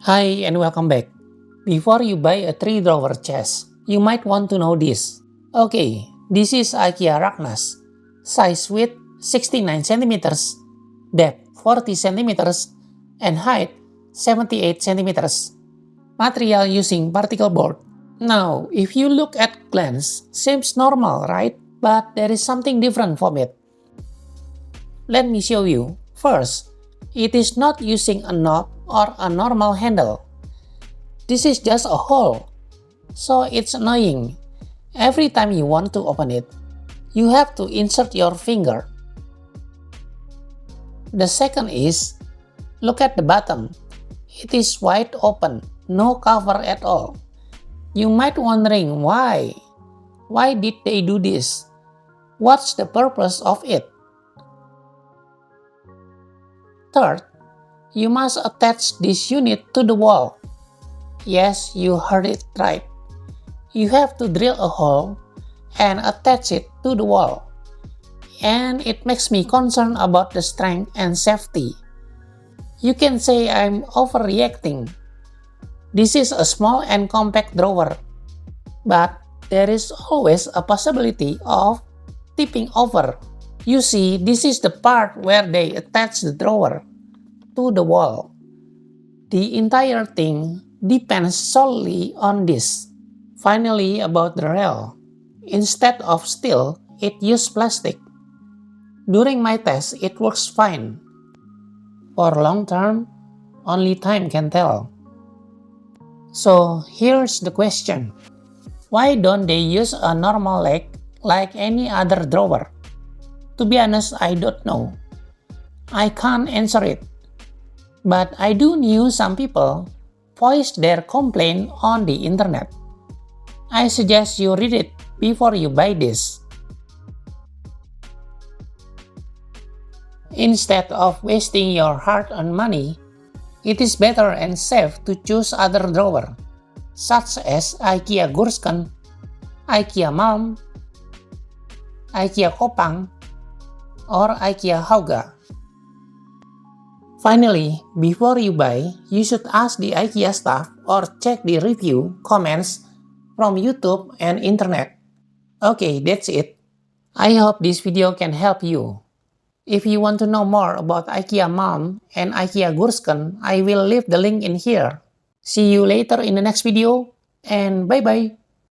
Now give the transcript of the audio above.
Hi and welcome back. Before you buy a 3-drawer chest, you might want to know this. Okay, this is IKEA Ragnas. Size width 69 centimeters, depth 40 centimeters, and height 78 centimeters. Material using particle board. Now, if you look at glance, seems normal, right? But there is something different from it. Let me show you. First, it is not using a knob or a normal handle. This is just a hole, so it's annoying. Every time you want to open it, you have to insert your finger. The second is, look at the bottom. It is wide open, no cover at all. You might wondering why. Why did they do this? What's the purpose of it? Third, you must attach this unit to the wall. Yes, you heard it right. You have to drill a hole and attach it to the wall. And it makes me concerned about the strength and safety. You can say I'm overreacting. This is a small and compact drawer, but there is always a possibility of tipping over. You see, this is the part where they attach the drawer to the wall. The entire thing depends solely on this. Finally, about the rail. Instead of steel, it used plastic. During my test, it works fine. For long term, only time can tell. So here's the question. Why don't they use a normal leg like any other drawer? To be honest, I don't know. I can't answer it. But I do know some people voiced their complaint on the internet. I suggest you read it before you buy this. Instead of wasting your hard-earned money, it is better and safe to choose other drawer, such as IKEA Gursken, IKEA Malm, IKEA Kopang, or IKEA Hauga. Finally, before you buy, you should ask the IKEA staff or check the review comments from YouTube and internet. Okay, that's it. I hope this video can help you. If you want to know more about IKEA Malm and IKEA Gursken, I will leave the link in here. See you later in the next video, and bye-bye.